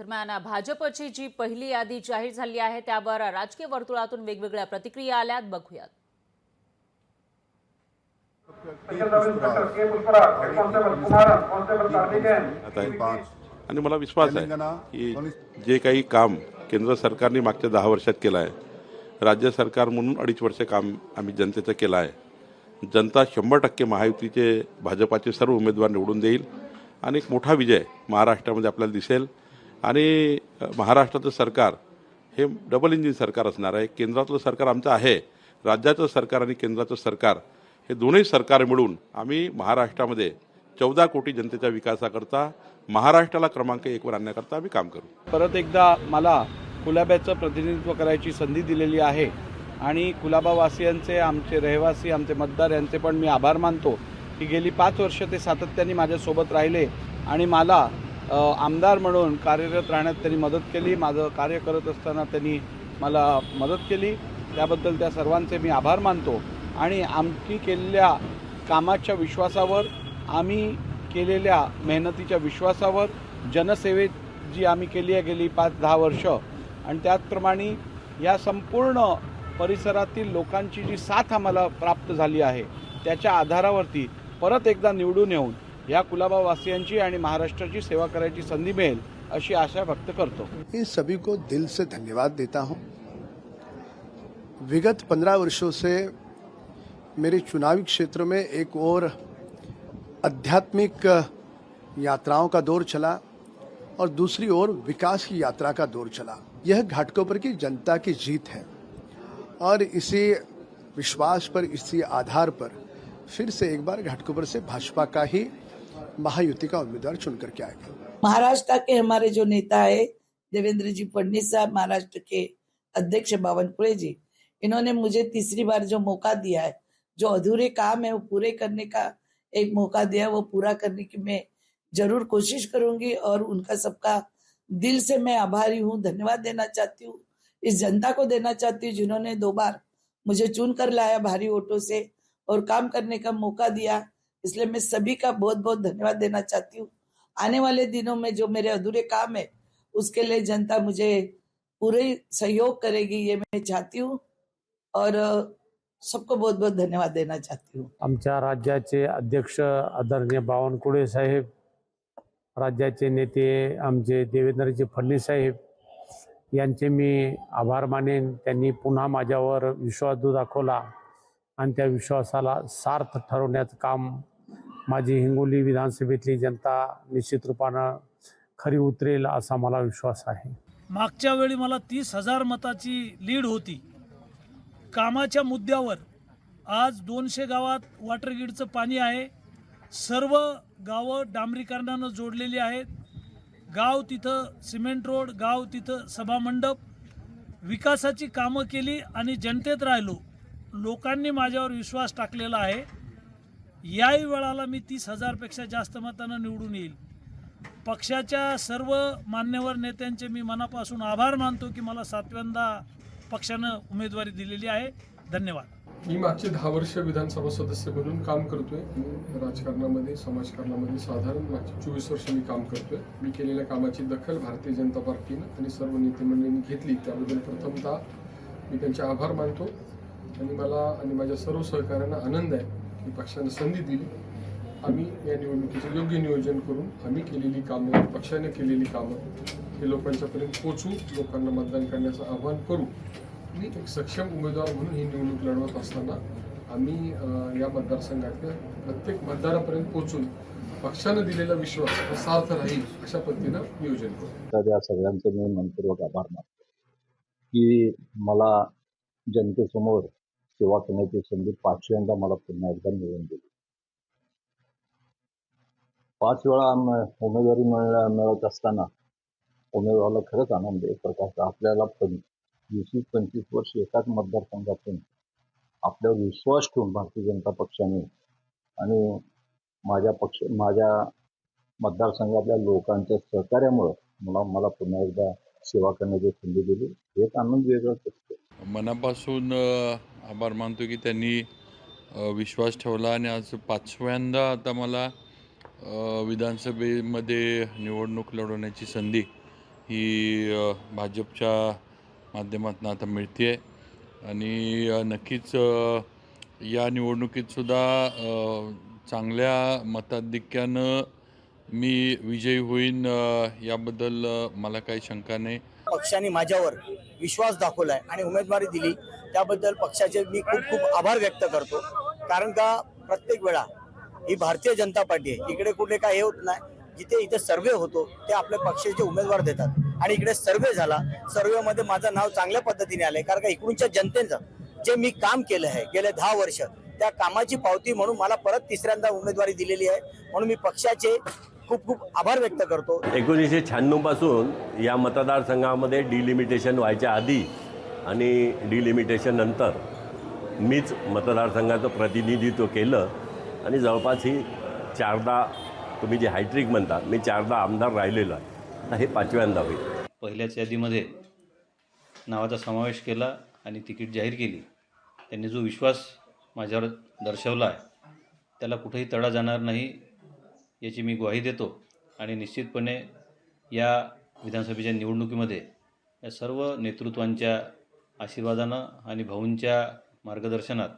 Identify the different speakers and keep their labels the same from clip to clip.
Speaker 1: दरम्यान भाजपची जी पहिली यादी जाहीर झाली आहे त्यावर राजकीय वर्तुळातून वेगवेगळ्या प्रतिक्रिया आल्यात, बघूयात.
Speaker 2: आणि मला विश्वास आहे की जे काही काम केंद्र सरकारने मागच्या 10 वर्षात केलं आहे, राज्य सरकार म्हणून 2.5 वर्ष काम आम्ही जनतेचं केलं आहे. जनता 100% महायुतीचे भाजपाचे सर्व उमेदवार निवडून देईल आणि एक मोठा विजय महाराष्ट्रामध्ये आपल्याला दिसेल. आणि महाराष्ट्राचं सरकार हे डबल इंजिन सरकार असणार आहे. केंद्रातलं सरकार आमचं आहे, राज्याचं सरकार आणि केंद्राचं सरकार हे दोन्ही सरकार मिळून आम्ही महाराष्ट्रामध्ये 14 कोटी जनतेच्या विकासाकरता महाराष्ट्राला क्रमांक 1 वर आणण्याकरता आम्ही काम करू.
Speaker 3: परत एकदा मला कुलाब्याचं प्रतिनिधित्व करायची संधी दिलेली आहे आणि कुलाबावासियांचे, आमचे रहिवासी, आमचे मतदार यांचे पण मी आभार मानतो की गेली 5 वर्ष ते सातत्याने माझ्यासोबत राहिले आणि मला आमदार म्हणून कार्यरत राहण्यात त्यांनी मदत केली. माझं कार्य करत असताना त्यांनी मला मदत केली, त्याबद्दल त्या सर्वांचे मी आभार मानतो. आणि आमची केलेल्या कामाच्या विश्वासावर, आम्ही केलेल्या मेहनतीच्या विश्वासावर, जनसेवेत जी आम्ही केली आहे गेली 5-10 वर्ष, आणि त्याचप्रमाणे या संपूर्ण परिसरातील लोकांची जी साथ आम्हाला प्राप्त झाली आहे त्याच्या आधारावरती परत एकदा निवडून येऊन या कुलाबावासियांची आणि महाराष्ट्राची सेवा करायची संधी मिळेल अशी आशा व्यक्त करतो.
Speaker 4: इन सभी को दिल से धन्यवाद देता हूं. विगत 15 वर्षों से मेरे चुनावी क्षेत्र में एक और आध्यात्मिक यात्राओं का दौर चला और दूसरी ओर विकास की यात्रा का दौर चला. यह घाटकोपर की जनता की जीत है और इसी विश्वास पर, इसी आधार पर फिर से एक बार घाटकोपर से भाजपा का ही महायुति का उम्मीदवार चुन करके आएगा.
Speaker 5: महाराष्ट्र के हमारे जो नेता है देवेंद्र जी फडणवीस साहब, महाराष्ट्र के अध्यक्ष बावनकुळे जी, इन्होंने मुझे तीसरी बार जो मौका दिया है, जो अधूरे काम है वो पूरे करने का एक मौका दिया, वो पूरा करने की मैं जरूर कोशिश करूंगी. और उनका सबका दिल से मैं आभारी हूँ, धन्यवाद देना चाहती हूँ. इस जनता को देना चाहती हूँ जिन्होंने 2 बार मुझे चुन कर लाया भारी वोटों से और काम करने का मौका दिया. इसलिए मैं सभी का बहुत बहुत धन्यवाद देना चाहती हूँ. आने वाले दिनों में जो मेरे अधूरे काम है उसके लिए जनता मुझे पूरे सहयोग करेगी, ये मैं चाहती हूँ. और सबको बहुत बहुत धन्यवाद देना चाहती हूँ.
Speaker 6: आमच्या राज्याचे अध्यक्ष आदरणीय बावनकुळे साहेब, राज्याचे नेते आमचे देवेंद्रजी फडणवीस साहेब यांचे मी आभार मानेन. त्यांनी पुन्हा माझ्यावर विश्वास दाखवला आणि त्या विश्वासाला सार्थ ठरवण्याचं काम माझी हिंगोली विधानसभेतली जनता निश्चित रूपानं खरी उतरेल असा मला विश्वास आहे.
Speaker 7: मागच्या वेळी मला 30,000 मताची लीड होती. कामाच्या मुद्द्यावर आज 200 गावात वॉटर ग्रीडचं पाणी आहे. सर्व गावं डांबरीकरणानं जोडलेली आहेत. गाव तिथं सिमेंट रोड, गाव तिथं सभामंडप, विकासाची कामं केली आणि जनतेत राहिलो. लोकांनी माझ्यावर विश्वास टाकलेला आहे. याही वेळाला मी 30,000 पेक्षा जास्त मतानं निवडून येईल. पक्षाच्या सर्व मान्यवर नेत्यांचे मी मनापासून आभार मानतो की मला 7व्यांदा पक्षानं उमेदवारी दिलेली आहे. धन्यवाद.
Speaker 8: मी मागचे 10 वर्ष विधानसभा सदस्य म्हणून काम करतोय. राजकारणामध्ये, समाजकारणामध्ये साधारण मागचे 24 वर्ष मी काम करतोय. मी केलेल्या कामाची दखल भारतीय जनता पार्टीनं आणि सर्व नेते मंडळींनी घेतली, त्याबद्दल प्रथमतः मी त्यांचे आभार मानतो. आणि मला आणि माझ्या सर्व सहकाऱ्यांना आनंद आहे की पक्षानं संधी दिली. आम्ही या निवडणुकीचं योग्य नियोजन करून आम्ही केलेली कामं, पक्षाने केलेली कामं हे लोकांच्यापर्यंत पोचू, लोकांना मतदान करण्याचं आवाहन करू. आणि एक सक्षम उमेदवार म्हणून ही निवडणूक लढवत असताना आम्ही या मतदारसंघातल्या प्रत्येक मतदारापर्यंत पोचून पक्षानं दिलेला विश्वास सार्थ राहील अशा पद्धतीनं नियोजन करू.
Speaker 9: तर या सगळ्यांचे मी मनपूर्वक आभार मानतो की मला जनतेसमोर सेवा करण्याची संधी 5व्यांदा मला पुन्हा एकदा मिळून दिली. 5 वेळा उमेदवारी मिळत असताना उमेदवाराला खरंच आनंद आहे. प्रकारचा आपल्याला 20-25 वर्ष एकाच मतदारसंघातून आपल्यावर विश्वास ठेवून भारतीय जनता पक्षाने आणि माझ्या मतदारसंघातल्या लोकांच्या सहकार्यामुळं मला पुन्हा एकदा सेवा करण्याची संधी दिली. एक आनंद वेगळाच असतो.
Speaker 10: मनापासून आभार मानतो की त्यांनी विश्वास ठेवला आणि आज 5व्यांदा आता मला विधानसभेमध्ये निवडणूक लढवण्याची संधी ही भाजपच्या माध्यमातून आता मिळते आणि नक्कीच या निवडणुकीतसुद्धा चांगल्या मताधिक्यानं मी विजयी होईन याबद्दल मला काही शंका नाही.
Speaker 11: पक्षाने माझ्यावर विश्वास दाखवलाय आणि उमेदवारी दिली त्याबद्दल पक्षाचे मी खूप खूप आभार व्यक्त करतो. कारण का प्रत्येक वेळा ही भारतीय जनता पार्टी आहे, इकडे कुठे काय हे होत नाही. जिथे इथे सर्वे होतो ते आपल्या पक्षाचे उमेदवार देतात आणि इकडे सर्वे झाला. सर्वेमध्ये माझं नाव चांगल्या पद्धतीने आलंय कारण का इकडूनच्या जनतेचं जे मी काम केलं आहे गेले 10 वर्ष त्या कामाची पावती म्हणून मला परत तिसऱ्यांदा उमेदवारी दिलेली आहे. म्हणून मी पक्षाचे खूप खूप आभार व्यक्त करतो.
Speaker 12: 1996 पासून या मतदारसंघामध्ये डिलिमिटेशन व्हायच्या आधी आणि डिलिमिटेशन नंतर मीच मतदारसंघाचं प्रतिनिधित्व केलं आणि जवळपास ही 4दा तुम्ही जे हायट्रिक म्हणता मी 4दा आमदार राहिलेलो आहे. हे 5व्यांदा होईल.
Speaker 13: पहिल्याच यादीमध्ये नावाचा समावेश केला आणि तिकीट जाहीर केली. त्यांनी जो विश्वास माझ्यावर दर्शवला आहे त्याला कुठेही तडा जाणार नाही याची मी ग्वाही देतो आणि निश्चितपणे या विधानसभेच्या निवडणुकीमध्ये या सर्व नेतृत्वांच्या आशीर्वादानं आणि भाऊंच्या मार्गदर्शनात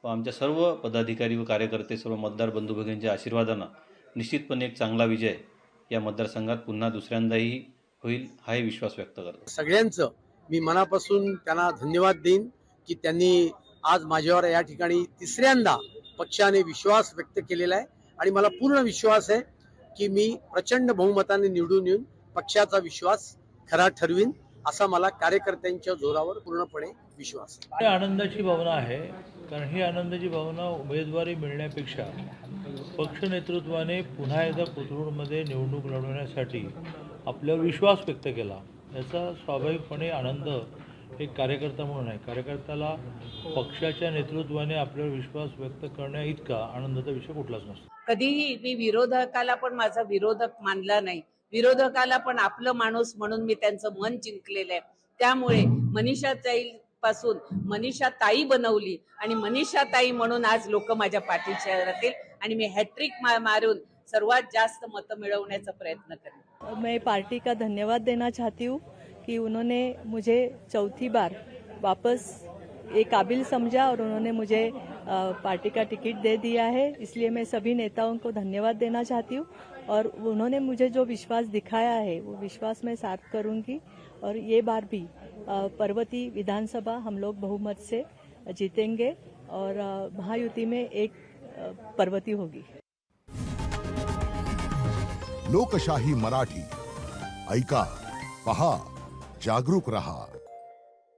Speaker 13: व आमच्या सर्व पदाधिकारी व कार्यकर्ते सर्व मतदार बंधू भगिनींच्या आशीर्वादानं निश्चितपणे एक चांगला विजय या मतदारसंघात पुन्हा दुसऱ्यांदाही होईल हाही विश्वास व्यक्त करतो.
Speaker 14: सगळ्यांचं मी मनापासून त्यांना धन्यवाद देईन की त्यांनी आज माझ्यावर या ठिकाणी तिसऱ्यांदा पक्षाने विश्वास व्यक्त केलेला आहे आणि मला पूर्ण विश्वास आहे की मी प्रचंड बहुमताने निवडून येऊन पक्षाचा विश्वास खरा ठरवीन असा मला कार्यकर्त्यांच्या जोरावर पूर्णपणे विश्वास आहे.
Speaker 15: आनंदाची भावना आहे कारण ही आनंदाची भावना उमेदवारी मिळण्यापेक्षा पक्ष नेतृत्वाने पुन्हा एकदा कोथरूडमध्ये निवडणूक लढवण्यासाठी आपल्यावर विश्वास व्यक्त केला याचा स्वाभाविकपणे आनंद एक कार्यकर्ता म्हणून आहे. कार्यकर्त्याला पक्षाच्या नेतृत्वाने आपल्यावर विश्वास व्यक्त करण्या इतका आनंदाचा विषय कुठलाच नसतो.
Speaker 5: कधीही मी विरोधकाला पण माझा विरोधक मानला नाही. विरोधकाला पण आपलं माणूस म्हणून मी त्यांचं मन जिंकलेलं आहे. त्यामुळे मनीषा ताई पासून मनीषा ताई बनवली आणि मनीषा ताई म्हणून आज लोक माझ्या पाठीशी राहतील आणि मी हॅट्रिक मारून सर्वात जास्त मतं मिळवण्याचा प्रयत्न करेन.
Speaker 16: मैं पार्टी का धन्यवाद देना चाहती हूँ कि उन्होंने मुझे चौथी बार वापस एक काबिल समझा और उन्होंने मुझे पार्टी का टिकट दे दिया है. इसलिए मैं सभी नेताओं को धन्यवाद देना चाहती हूँ और उन्होंने मुझे जो विश्वास दिखाया है वो विश्वास मैं सार्थ करूँगी और ये बार भी पर्वती विधानसभा हम लोग बहुमत से जीतेंगे और महायुति में एक पर्वती होगी.
Speaker 17: लोकशाही मराठी ऐका, पहा, जागरूक रहा.